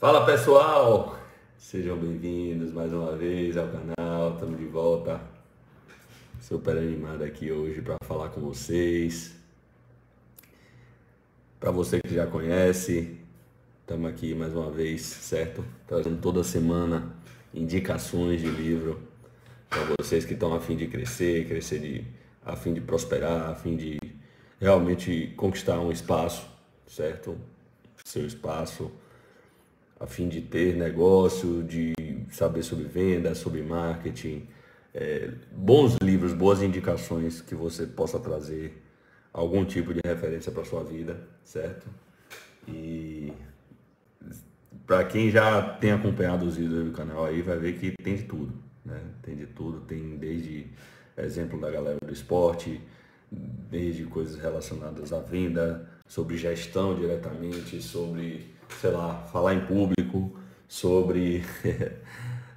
Fala pessoal, sejam bem-vindos mais uma vez ao canal, estamos de volta, super animado aqui hoje para falar com vocês. Para você que já conhece, estamos aqui mais uma vez, certo? Trazendo toda semana indicações de livro para vocês que estão a fim de crescer, a fim de prosperar, a fim de realmente conquistar um espaço, certo? Seu espaço, a fim de ter negócio, de saber sobre venda, sobre marketing, bons livros, boas indicações que você possa trazer algum tipo de referência para sua vida, certo? E para quem já tem acompanhado os vídeos do canal aí, vai ver que tem de tudo, né? Tem de tudo, tem desde exemplo da galera do esporte, desde coisas relacionadas à venda, sobre gestão diretamente, sobre, sei lá, falar em público, sobre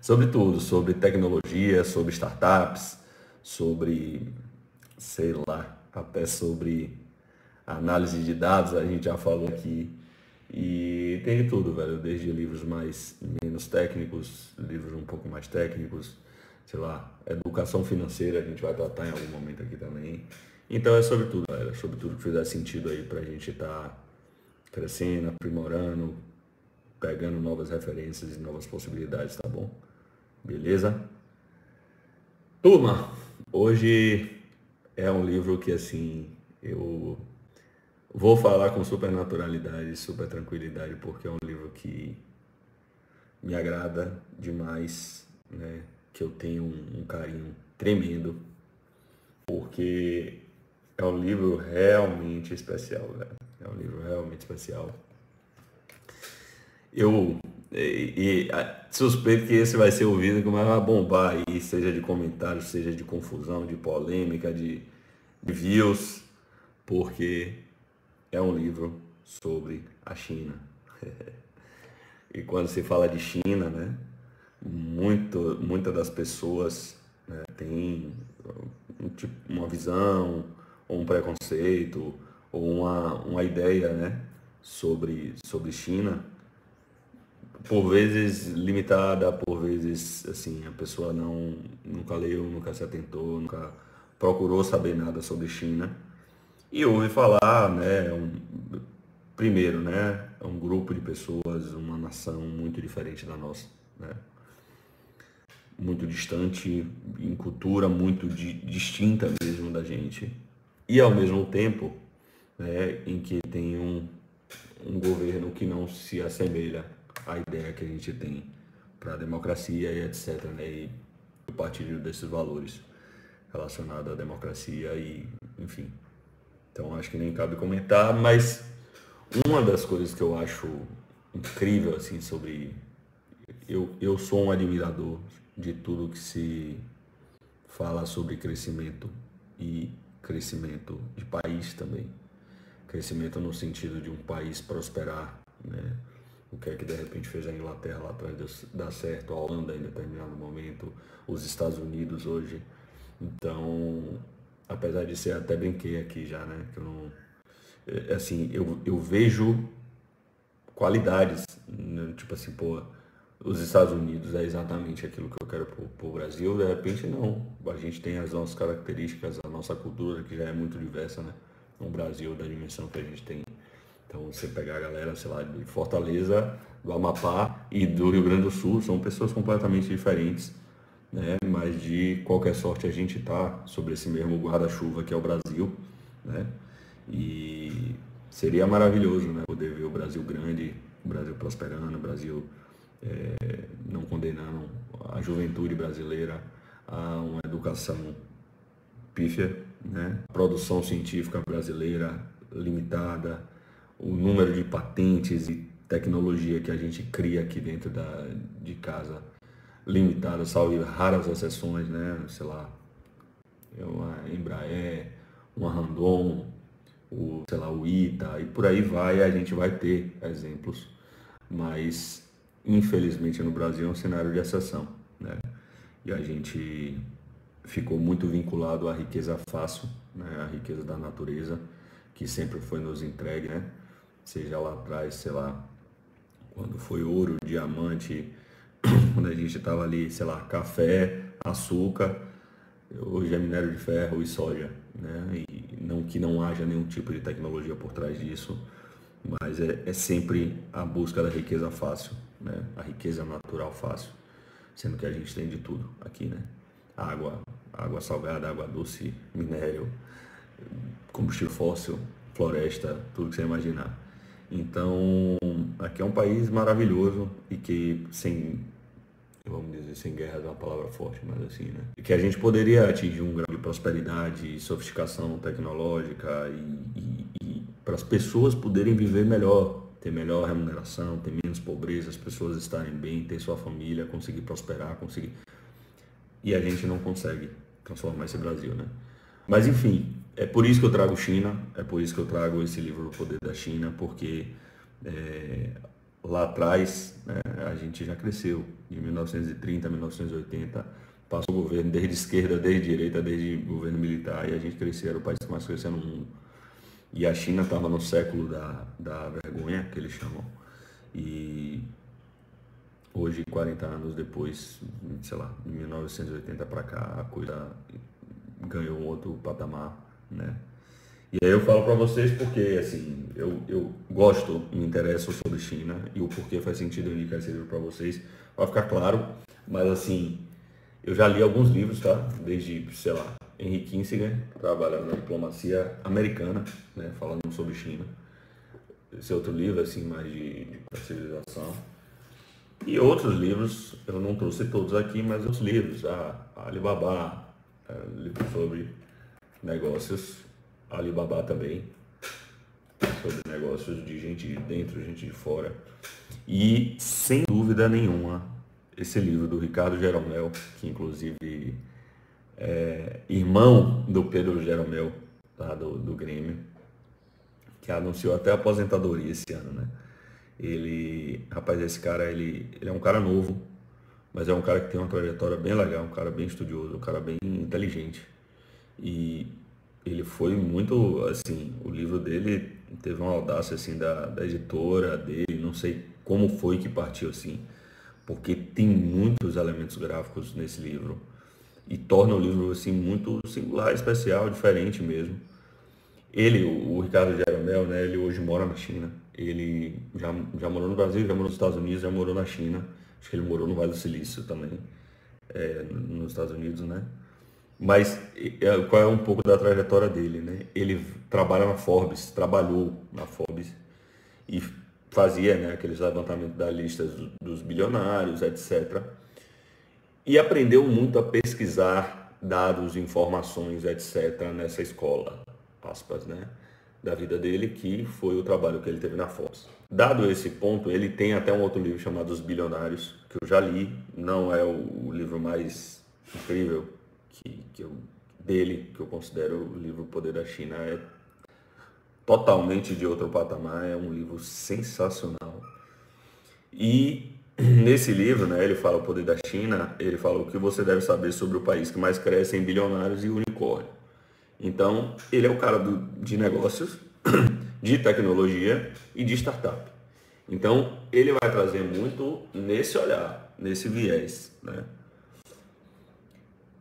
sobre tudo, sobre tecnologia, sobre startups, sobre, sei lá, até sobre análise de dados, a gente já falou aqui. E tem de tudo, velho, desde livros mais menos técnicos, livros um pouco mais técnicos, sei lá, educação financeira a gente vai tratar em algum momento aqui também. Então é sobre tudo, galera, sobre tudo que fizer sentido aí pra gente estar crescendo, aprimorando, pegando novas referências e novas possibilidades, tá bom? Beleza? Turma, hoje é um livro que assim, eu vou falar com super naturalidade, super tranquilidade, porque é um livro que me agrada demais, né? Que eu tenho um carinho tremendo, porque é um livro realmente especial, velho. É um livro realmente especial. Eu suspeito que esse vai ser o vídeo que mais vai bombar aí, seja de comentários, seja de confusão, de polêmica, de views, porque é um livro sobre a China. E quando se fala de China, né, muitas das pessoas, né, têm uma visão, ou um preconceito, ou uma ideia, né, sobre China, por vezes limitada, por vezes assim, a pessoa nunca leu, nunca se atentou, nunca procurou saber nada sobre China. E ouve falar, né, primeiro, né, é um grupo de pessoas, uma nação muito diferente da nossa, né, muito distante em cultura, muito distinta mesmo da gente. E ao mesmo tempo, né, em que tem um governo que não se assemelha à ideia que a gente tem para a democracia e etc, né, e o partilho desses valores relacionados à democracia e, enfim. Então acho que nem cabe comentar, mas uma das coisas que eu acho incrível assim sobre eu sou um admirador de tudo que se fala sobre crescimento e crescimento de país também. Crescimento no sentido de um país prosperar, né? O que é que de repente fez a Inglaterra lá atrás dar certo, a Holanda em determinado momento, os Estados Unidos hoje. Então, apesar de ser, até brinquei aqui já, né? Que eu não, assim, eu vejo qualidades, né? Tipo assim, pô, os Estados Unidos é exatamente aquilo que eu quero pro Brasil, de repente não. A gente tem as nossas características, a nossa cultura, que já é muito diversa, né? No Brasil, da dimensão que a gente tem. Então, você pegar a galera, sei lá, de Fortaleza, do Amapá e do Rio Grande do Sul, são pessoas completamente diferentes, né? Mas de qualquer sorte a gente tá sobre esse mesmo guarda-chuva que é o Brasil, né? E seria maravilhoso, né? Poder ver o Brasil grande, o Brasil prosperando, o Brasil não condenando a juventude brasileira a uma educação pífia, né? A produção científica brasileira limitada, o número de patentes e tecnologia que a gente cria aqui dentro de casa limitada, salvo raras exceções, né? Sei lá, uma Embraer, uma Randon, sei lá, o ITA, e por aí vai, a gente vai ter exemplos, mas infelizmente no Brasil é um cenário de exceção, né? E a gente ficou muito vinculado à riqueza fácil, né? A riqueza da natureza, que sempre foi nos entregue, né? Seja lá atrás, sei lá, quando foi ouro, diamante, quando a gente estava ali, sei lá, café, açúcar, hoje é minério de ferro e soja, né? E não que não haja nenhum tipo de tecnologia por trás disso, mas é sempre a busca da riqueza fácil, né? A riqueza natural fácil, sendo que a gente tem de tudo aqui, né? Água, água salgada, água doce, minério, combustível fóssil, floresta, tudo que você imaginar. Então, aqui é um país maravilhoso e que sem, vamos dizer, sem guerra é uma palavra forte, mas assim, né? E que a gente poderia atingir um grau de prosperidade, sofisticação tecnológica e para as pessoas poderem viver melhor, ter melhor remuneração, ter menos pobreza, as pessoas estarem bem, ter sua família, conseguir prosperar, conseguir. E a gente não consegue transformar esse Brasil, né? Mas enfim, é por isso que eu trago China, é por isso que eu trago esse livro O Poder da China, porque é, lá atrás, né, a gente já cresceu, de 1930 a 1980, passou o governo desde esquerda, desde direita, desde governo militar, e a gente cresceu, era o país que mais cresceu no mundo. E a China estava no século da vergonha, que eles chamam, e hoje, 40 anos depois, sei lá, de 1980 para cá, a coisa ganhou um outro patamar, né? E aí eu falo para vocês porque, assim, eu gosto, me interesso sobre China e o porquê faz sentido eu indicar esse livro para vocês, vai ficar claro, mas assim, eu já li alguns livros, tá? Desde, sei lá, Henry Kissinger, trabalhando na diplomacia americana, né? Falando sobre China. Esse outro livro, assim, mais de civilização. E outros livros, eu não trouxe todos aqui, mas outros livros, a Alibaba, livro sobre negócios, a Alibaba também, sobre negócios de gente de dentro, gente de fora. E, sem dúvida nenhuma, esse livro do Ricardo Jeromel, que inclusive é irmão do Pedro Jeromel, lá do Grêmio, que anunciou até a aposentadoria esse ano, né? Ele, rapaz, esse cara, ele é um cara novo, mas é um cara que tem uma trajetória bem legal, um cara bem estudioso, um cara bem inteligente. E ele foi muito, assim, o livro dele teve uma audácia, assim, da editora dele, não sei como foi que partiu, assim, porque tem muitos elementos gráficos nesse livro e torna o livro, assim, muito singular, especial, diferente mesmo. Ele, o Ricardo Jeromel, né, ele hoje mora na China. Ele já morou no Brasil, já morou nos Estados Unidos, já morou na China. Acho que ele morou no Vale do Silício também, nos Estados Unidos, né? Mas qual é um pouco da trajetória dele, né? Ele trabalha na Forbes, trabalhou na Forbes e fazia, né, aqueles levantamentos da lista dos bilionários, etc. E aprendeu muito a pesquisar dados, informações, etc. nessa escola, aspas, né, da vida dele, que foi o trabalho que ele teve na Forbes. Dado esse ponto, ele tem até um outro livro chamado Os Bilionários, que eu já li, não é o livro mais incrível dele, que eu considero o livro O Poder da China, é totalmente de outro patamar, é um livro sensacional. E nesse livro, né, ele fala O Poder da China, ele fala o que você deve saber sobre o país que mais cresce em bilionários e unicórnio. Então, ele é o cara de negócios, de tecnologia e de startup. Então, ele vai trazer muito nesse olhar, nesse viés, né?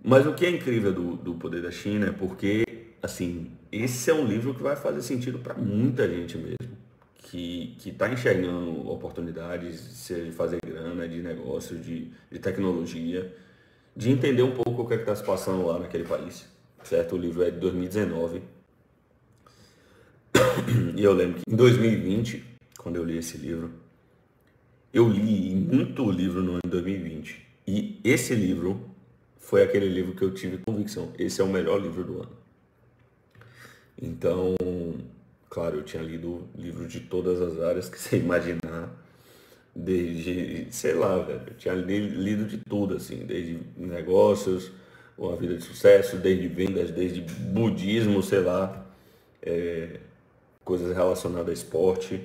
Mas o que é incrível do Poder da China é porque, assim, esse é um livro que vai fazer sentido para muita gente mesmo, que está enxergando oportunidades, seja de fazer grana, de negócio, de tecnologia, de entender um pouco o que é que está se passando lá naquele país, certo? O livro é de 2019 e eu lembro que em 2020, quando eu li esse livro, eu li muito livro no ano de 2020 e esse livro foi aquele livro que eu tive convicção, esse é o melhor livro do ano. Então, claro, eu tinha lido livros de todas as áreas que você imaginar, desde, sei lá, velho, eu tinha lido de tudo, assim, desde negócios, uma vida de sucesso, desde vendas, desde budismo, sei lá, coisas relacionadas a esporte.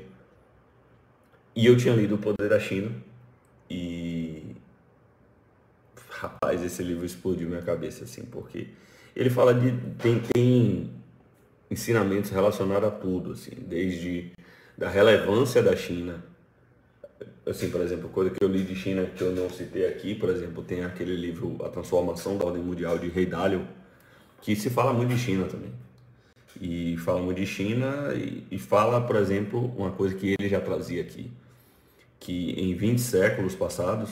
E eu tinha lido O Poder da China e, rapaz, esse livro explodiu minha cabeça, assim, porque ele fala tem ensinamentos relacionados a tudo, assim, desde da relevância da China Assim, por exemplo, coisa que eu li de China que eu não citei aqui, por exemplo, tem aquele livro A Transformação da Ordem Mundial de Ray Dalio, que se fala muito de China também. E fala muito de China e fala, por exemplo, uma coisa que ele já trazia aqui, que em 20 séculos passados,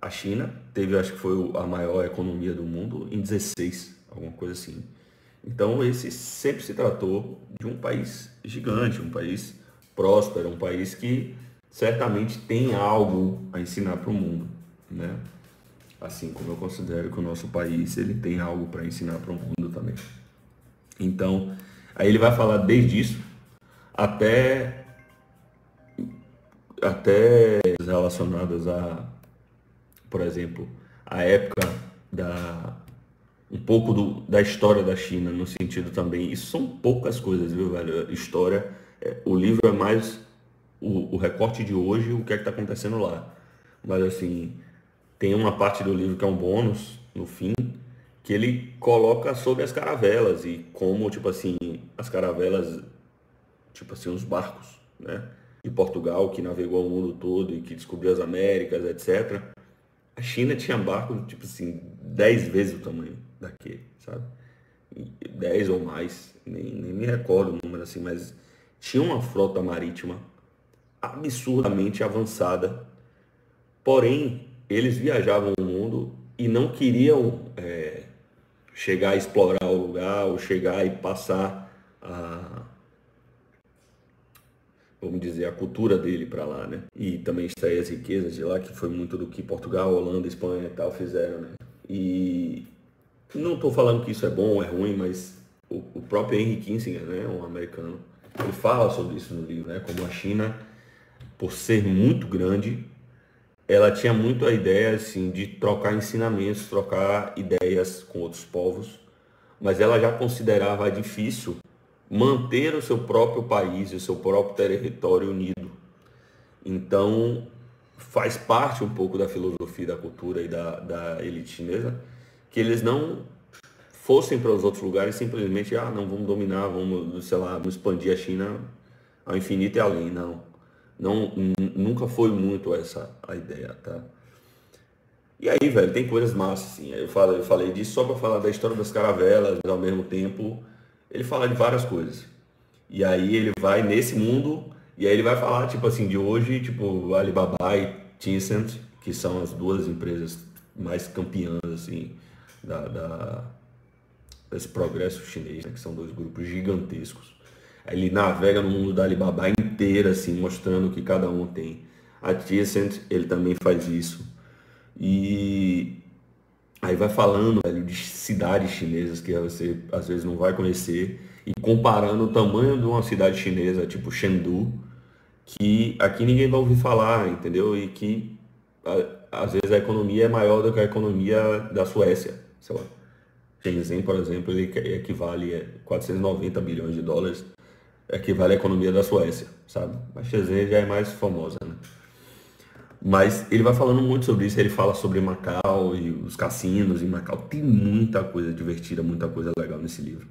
a China teve, acho que foi a maior economia do mundo em 16, alguma coisa assim. Então, esse sempre se tratou de um país gigante, um país próspero, um país que certamente tem algo a ensinar para o mundo, né? Assim como eu considero que o nosso país ele tem algo para ensinar para o mundo também. Então, aí ele vai falar desde isso até relacionadas a, por exemplo, a época da um pouco da história da China, no sentido também, isso são poucas coisas, viu, velho? História, o livro é mais o recorte de hoje, o que é que está acontecendo lá. Mas assim, tem uma parte do livro que é um bônus, no fim, que ele coloca sobre as caravelas e como, tipo assim, as caravelas, tipo assim, os barcos, né? De Portugal, que navegou o mundo todo e que descobriu as Américas, etc. A China tinha barcos, tipo assim, 10 vezes o tamanho daquele, sabe? 10 ou mais, nem me recordo o número assim, mas tinha uma frota marítima absurdamente avançada. Porém, eles viajavam o mundo e não queriam chegar a explorar o lugar ou chegar e passar a, vamos dizer, a cultura dele para lá, né? E também extrair as riquezas de lá, que foi muito do que Portugal, Holanda, Espanha e tal fizeram, né? E não estou falando que isso é bom ou é ruim, mas o próprio Henry Kissinger, né, um americano, ele fala sobre isso no livro, né? Como a China, por ser muito grande, ela tinha muito a ideia assim de trocar ensinamentos, trocar ideias com outros povos, mas ela já considerava difícil manter o seu próprio país e o seu próprio território unido. Então, faz parte um pouco da filosofia, da cultura e da elite chinesa, que eles não fossem para os outros lugares simplesmente, não, vamos dominar, vamos, sei lá, vamos expandir a China ao infinito e além, não. Não, nunca foi muito essa a ideia, tá? E aí, velho, tem coisas massas, assim. Eu falei disso só para falar da história das caravelas, mas ao mesmo tempo ele fala de várias coisas. E aí ele vai nesse mundo, e aí ele vai falar, tipo assim, de hoje, tipo, Alibaba e Tencent, que são as duas empresas mais campeãs, assim, da desse progresso chinês, né, que são dois grupos gigantescos. Aí ele navega no mundo da Alibaba inteira, assim, mostrando o que cada um tem. A Tencent, ele também faz isso. E aí vai falando, velho, de cidades chinesas que você às vezes não vai conhecer e comparando o tamanho de uma cidade chinesa, tipo Chengdu, que aqui ninguém vai ouvir falar, entendeu? E que às vezes a economia é maior do que a economia da Suécia, sei lá. Shenzhen, por exemplo, ele equivale a 490 bilhões de dólares, equivale à economia da Suécia, sabe? Mas Shenzhen já é mais famosa, né? Mas ele vai falando muito sobre isso, ele fala sobre Macau e os cassinos em Macau. Tem muita coisa divertida, muita coisa legal nesse livro.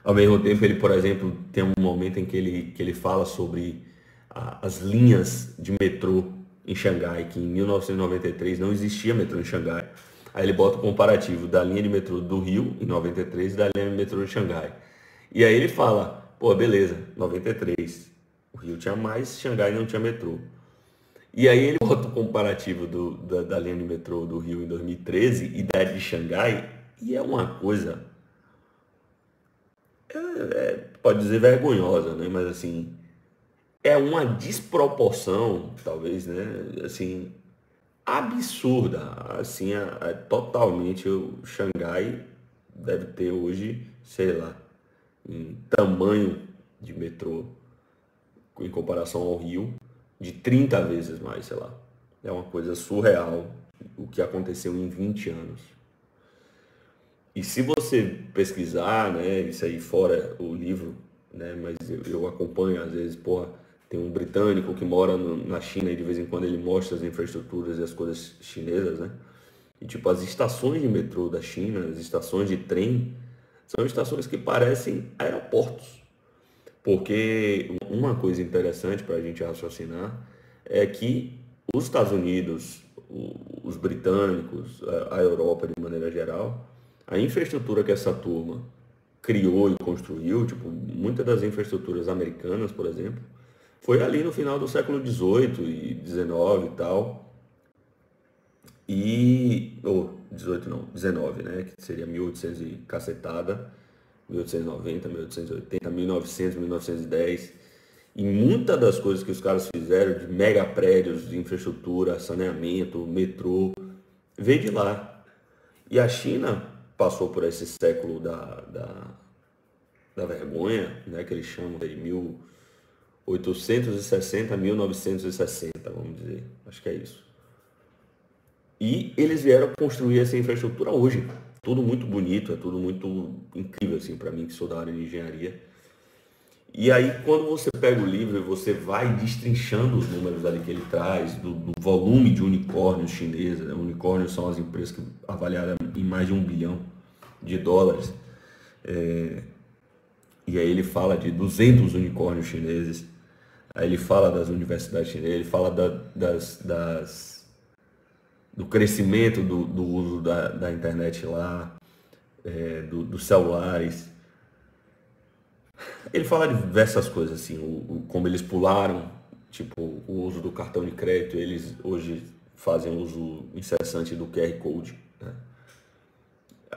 Ao mesmo tempo, ele, por exemplo, tem um momento em que ele fala sobre as linhas de metrô em Xangai, que em 1993 não existia metrô em Xangai. Aí ele bota o comparativo da linha de metrô do Rio, em 93, e da linha de metrô de Xangai. E aí ele fala, pô, beleza, 93, o Rio tinha mais, Xangai não tinha metrô. E aí ele bota o comparativo da linha de metrô do Rio em 2013 e da de Xangai, e é uma coisa, pode dizer vergonhosa, né? Mas assim, é uma desproporção, talvez, né? Assim, absurda. Assim, totalmente o Xangai deve ter hoje, sei lá, em tamanho de metrô em comparação ao Rio, de 30 vezes mais, sei lá. É uma coisa surreal o que aconteceu em 20 anos. E se você pesquisar, né, isso aí fora o livro, né, mas eu acompanho às vezes, porra, tem um britânico que mora na China e de vez em quando ele mostra as infraestruturas e as coisas chinesas, né? E tipo, as estações de metrô da China, as estações de trem, são estações que parecem aeroportos. Porque uma coisa interessante para a gente raciocinar é que os Estados Unidos, os britânicos, a Europa de maneira geral, a infraestrutura que essa turma criou e construiu, tipo, muitas das infraestruturas americanas, por exemplo, foi ali no final do século XVIII e XIX e tal, ou 18 não, 19, né, que seria 1800 e cacetada, 1890, 1880, 1900, 1910, e muitas das coisas que os caras fizeram de mega prédios, de infraestrutura, saneamento, metrô, veio de lá. E a China passou por esse século da vergonha, né, que eles chamam de 1860 a 1960, vamos dizer, acho que é isso. E eles vieram construir essa infraestrutura hoje. Tudo muito bonito, é tudo muito incrível, assim, para mim que sou da área de engenharia. E aí, quando você pega o livro e você vai destrinchando os números ali que ele traz, do volume de unicórnios chineses, né? Unicórnios são as empresas que avaliaram em mais de $1 bilhão. E aí ele fala de 200 unicórnios chineses. Aí ele fala das universidades chinesas, ele fala do crescimento do uso da internet lá, dos celulares. Ele fala de diversas coisas, assim, como eles pularam, tipo, o uso do cartão de crédito, eles hoje fazem uso incessante do QR Code, né?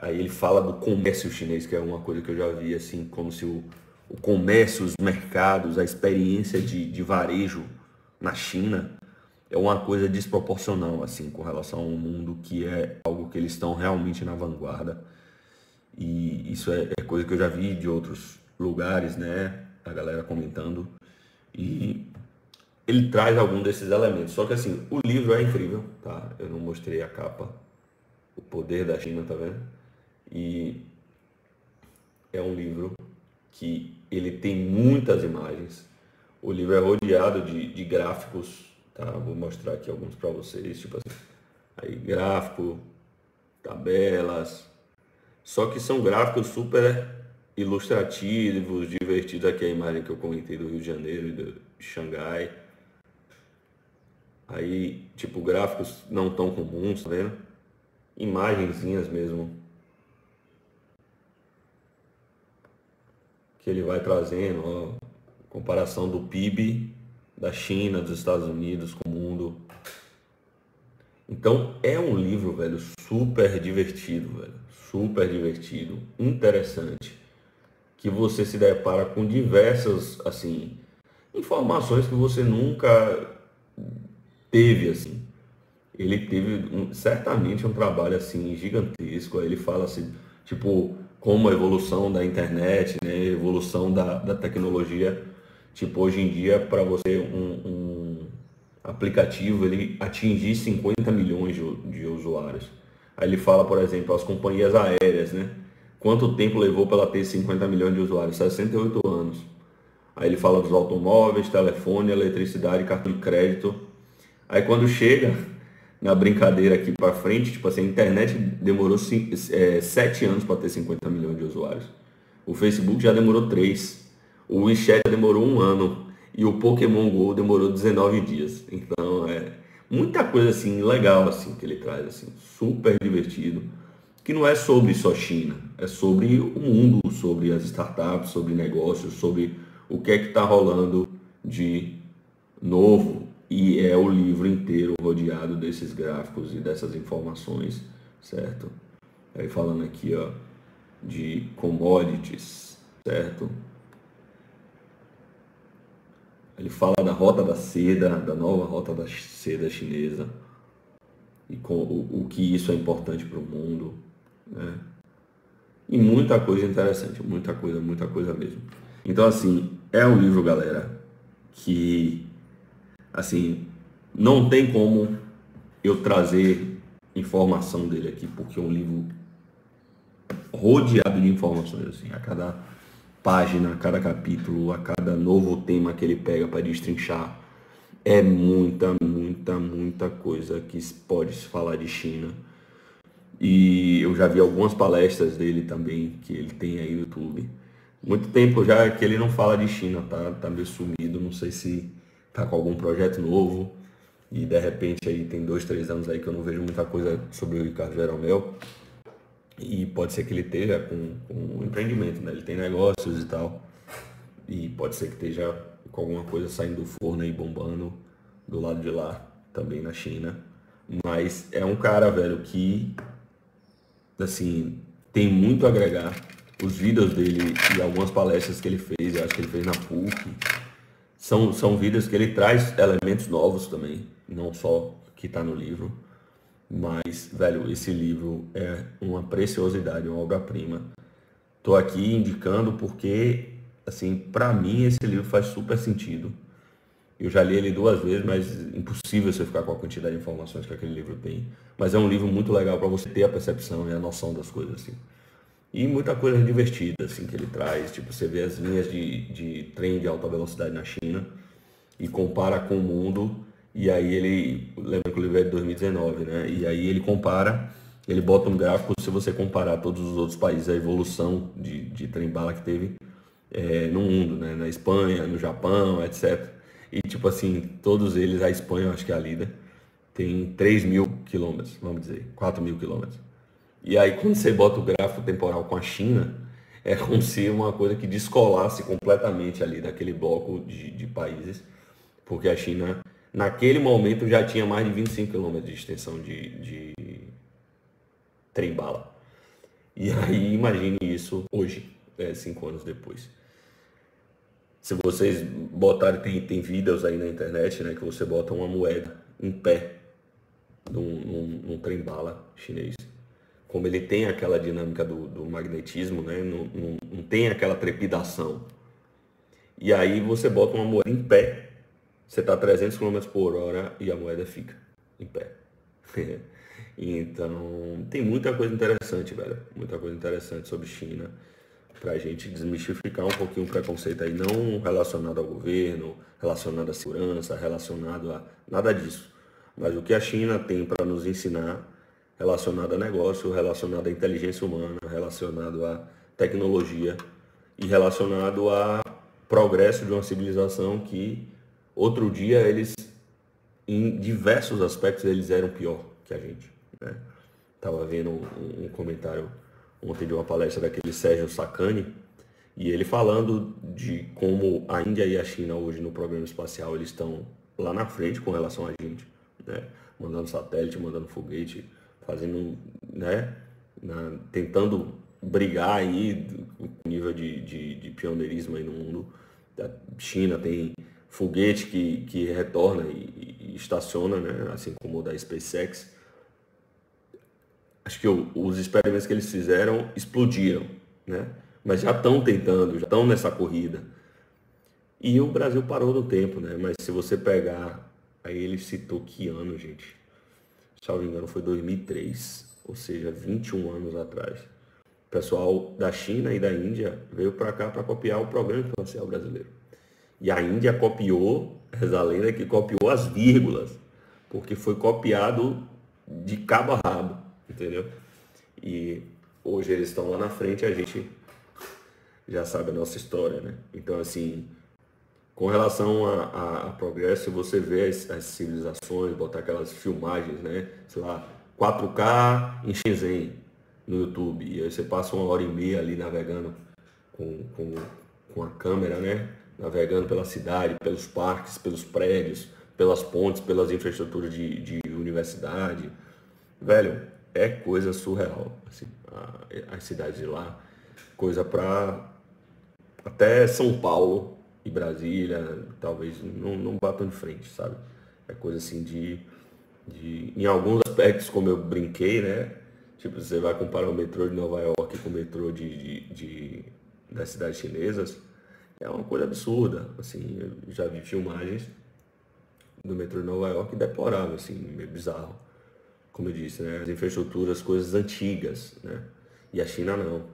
Aí ele fala do comércio chinês, que é uma coisa que eu já vi, assim, como se o comércio, os mercados, a experiência de varejo na China é uma coisa desproporcional, assim, com relação ao mundo, que é algo que eles estão realmente na vanguarda. E isso é coisa que eu já vi de outros lugares, né? A galera comentando. E ele traz algum desses elementos. Só que assim, o livro é incrível, tá? Eu não mostrei a capa. O Poder da China, tá vendo? E é um livro que ele tem muitas imagens. O livro é rodeado de gráficos, tá? Vou mostrar aqui alguns para vocês, tipo assim. Aí, gráfico, tabelas. Só que são gráficos super ilustrativos, divertidos. Aqui é a imagem que eu comentei do Rio de Janeiro e de Xangai. Aí, tipo, gráficos não tão comuns, tá vendo? Imagenzinhas mesmo. Que ele vai trazendo, ó, comparação do PIB da China, dos Estados Unidos com o mundo. Então, é um livro, velho, super divertido, velho. Super divertido, interessante. Que você se depara com diversas, assim, informações que você nunca teve, assim. Ele teve certamente um trabalho, assim, gigantesco. Aí ele fala, assim, tipo, como a evolução da internet, né, a evolução da tecnologia. Tipo, hoje em dia, para você, um aplicativo, ele atingir 50 milhões de usuários. Aí ele fala, por exemplo, as companhias aéreas, né? Quanto tempo levou para ela ter 50 milhões de usuários? 68 anos. Aí ele fala dos automóveis, telefone, eletricidade, cartão de crédito. Aí quando chega na brincadeira aqui para frente, tipo assim, a internet demorou 7 anos para ter 50 milhões de usuários. O Facebook já demorou 3. O WeChat já demorou 1 ano. E o Pokémon GO demorou 19 dias. Então é muita coisa assim legal assim que ele traz, assim, super divertido. Que não é sobre só China, é sobre o mundo, sobre as startups, sobre negócios, sobre o que é que está rolando de novo. E é o livro inteiro rodeado desses gráficos e dessas informações, certo? Aí falando aqui, ó, de commodities, certo? Ele fala da rota da seda, da nova rota da seda chinesa e com o que isso é importante para o mundo, né? E muita coisa interessante, muita coisa mesmo. Então, assim, é um livro, galera, que, assim, não tem como eu trazer informação dele aqui, porque é um livro rodeado de informações, assim, a cada página, a cada capítulo, a cada novo tema que ele pega para destrinchar, é muita coisa que pode se falar de China. E eu já vi algumas palestras dele também, que ele tem aí no YouTube. Muito tempo já que ele não fala de China, tá meio sumido, não sei se tá com algum projeto novo, E de repente aí tem 2, 3 anos aí que eu não vejo muita coisa sobre o Ricardo Jeromel. E pode ser que ele esteja com um empreendimento, né? Ele tem negócios e tal. E pode ser que esteja com alguma coisa saindo do forno aí, bombando do lado de lá, também na China. Mas é um cara, velho, que, assim, tem muito a agregar. Os vídeos dele e algumas palestras que ele fez, eu acho que ele fez na PUC, são vídeos que ele traz elementos novos também, não só que está no livro. Mas, velho, esse livro é uma preciosidade, uma obra-prima. Tô aqui indicando porque, assim, para mim esse livro faz super sentido. Eu já li ele 2 vezes, mas impossível você ficar com a quantidade de informações que aquele livro tem. Mas é um livro muito legal para você ter a percepção e a noção das coisas, assim. E muita coisa divertida, assim, que ele traz. Tipo, você vê as linhas de trem de alta velocidade na China e compara com o mundo. E aí ele, lembra que o livro é de 2019, né? E aí ele compara, ele bota um gráfico, se você comparar todos os outros países, a evolução de trem-bala que teve no mundo, né? Na Espanha, no Japão, etc. E tipo assim, todos eles, a Espanha, eu acho que é a líder, tem 3.000 quilômetros, vamos dizer, 4.000 quilômetros. E aí quando você bota o gráfico temporal com a China, é como se uma coisa que descolasse completamente ali daquele bloco de países, porque a China, naquele momento, já tinha mais de 25 quilômetros de extensão de trem-bala. E aí imagine isso hoje, 5 anos depois. Se vocês botarem, tem vídeos aí na internet, né, que você bota uma moeda em pé num trem-bala chinês. Como ele tem aquela dinâmica do magnetismo, né, não tem aquela trepidação. E aí você bota uma moeda em pé, você está 300 km por hora e a moeda fica em pé. Então, tem muita coisa interessante, velho. Muita coisa interessante sobre China, pra gente desmistificar um pouquinho o preconceito aí, não relacionado ao governo, relacionado à segurança, relacionado a nada disso. Mas o que a China tem para nos ensinar relacionado a negócio, relacionado à inteligência humana, relacionado à tecnologia e relacionado a progresso de uma civilização que outro dia eles, em diversos aspectos, eles eram pior que a gente, né? Tava vendo um comentário ontem de uma palestra daquele Sérgio Sacani, e ele falando de como a Índia e a China hoje no programa espacial eles estão lá na frente com relação a gente, né? Mandando satélite, mandando foguete, fazendo, né? Tentando brigar aí com o nível de pioneirismo aí no mundo. A China tem foguete que retorna e estaciona, né? Assim como o da SpaceX. Acho que os experimentos que eles fizeram explodiram, né? Mas já estão tentando, já estão nessa corrida. E o Brasil parou no tempo, né? Mas se você pegar, aí ele citou que ano, gente? Se não me engano foi 2003, ou seja, 21 anos atrás. O pessoal da China e da Índia veio para cá para copiar o programa espacial brasileiro. E a Índia copiou, reza a lenda que copiou as vírgulas, porque foi copiado de cabo a rabo, entendeu? E hoje eles estão lá na frente e a gente já sabe a nossa história, né? Então, assim, com relação a progresso, você vê as civilizações, botar aquelas filmagens, né? Sei lá, 4K em Shenzhen no YouTube. E aí você passa 1 hora e meia ali navegando com a câmera, né? Navegando pela cidade, pelos parques, pelos prédios, pelas pontes, pelas infraestruturas de universidade. Velho, é coisa surreal, assim, as cidades de lá. Coisa pra até São Paulo e Brasília, talvez não batam de frente, sabe? É coisa assim em alguns aspectos, como eu brinquei, né? Tipo, você vai comparar o metrô de Nova York com o metrô das cidades chinesas, é uma coisa absurda, assim, eu já vi filmagens do metrô de Nova York deplorável, assim, meio bizarro, como eu disse, né? As infraestruturas, coisas antigas, né? E a China não,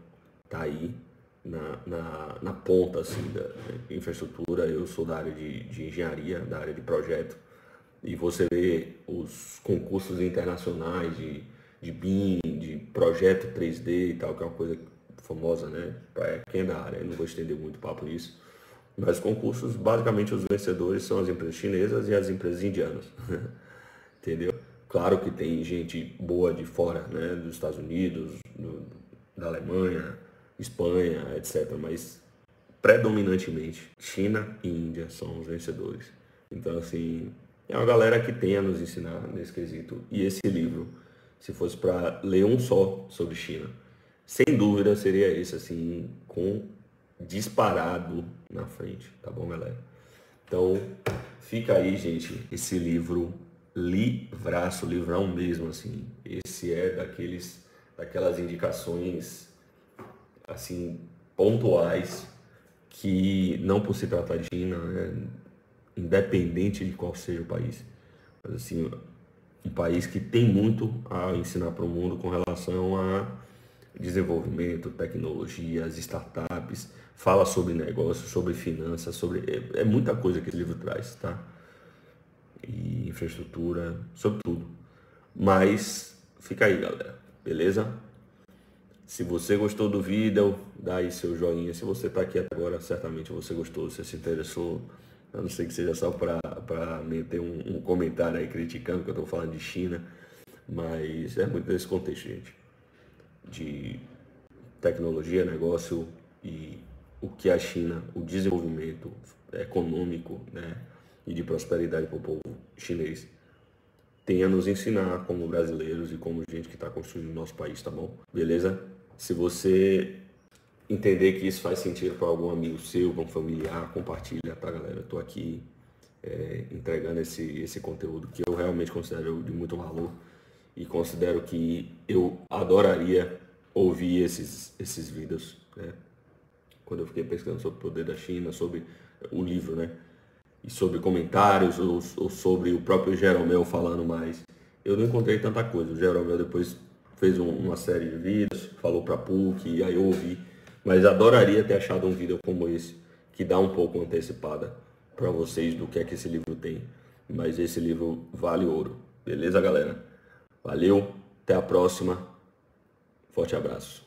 tá aí na ponta, assim, da infraestrutura. Eu sou da área de engenharia, da área de projeto, e você vê os concursos internacionais de BIM, de projeto 3D e tal, que é uma coisa famosa, né? Para quem é da área, eu não vou estender muito papo nisso. Mas concursos, basicamente, os vencedores são as empresas chinesas e as empresas indianas. entendeu? Claro que tem gente boa de fora, né, dos Estados Unidos, da Alemanha, Espanha, etc. Mas predominantemente China e Índia são os vencedores. Então, assim, é uma galera que tem a nos ensinar nesse quesito. E esse livro, se fosse para ler um só sobre China, sem dúvida seria esse, assim, com disparado na frente, tá bom, galera? Então, fica aí, gente, esse livro livraço, livrão mesmo, assim. Esse é daquelas indicações, assim, pontuais, que não por se tratar de China, né, independente de qual seja o país, mas assim, um país que tem muito a ensinar para o mundo com relação a desenvolvimento, tecnologias, startups, fala sobre negócios, sobre finanças, sobre é muita coisa que esse livro traz, tá? E infraestrutura, sobre tudo. Mas fica aí, galera, beleza? Se você gostou do vídeo, dá aí seu joinha. Se você está aqui até agora, certamente você gostou, você se interessou. A não ser que seja só para meter um comentário aí criticando que eu estou falando de China. Mas é muito nesse contexto, gente. De tecnologia, negócio e o que a China, o desenvolvimento econômico, né, e de prosperidade para o povo chinês tem a nos ensinar como brasileiros e como gente que está construindo o nosso país, tá bom? Beleza? Se você entender que isso faz sentido para algum amigo seu, para um familiar, compartilha, tá, galera? Eu tô aqui entregando esse conteúdo que eu realmente considero de muito valor e considero que eu adoraria ouvir esses vídeos, né? Quando eu fiquei pesquisando sobre o poder da China, sobre o livro, né? E sobre comentários ou sobre o próprio Jeromel falando mais. Eu não encontrei tanta coisa. O Jeromel depois fez uma série de vídeos, falou para PUC, e aí eu ouvi. Mas adoraria ter achado um vídeo como esse, que dá um pouco antecipada para vocês do que é que esse livro tem. Mas esse livro vale ouro. Beleza, galera? Valeu, até a próxima. Forte abraço.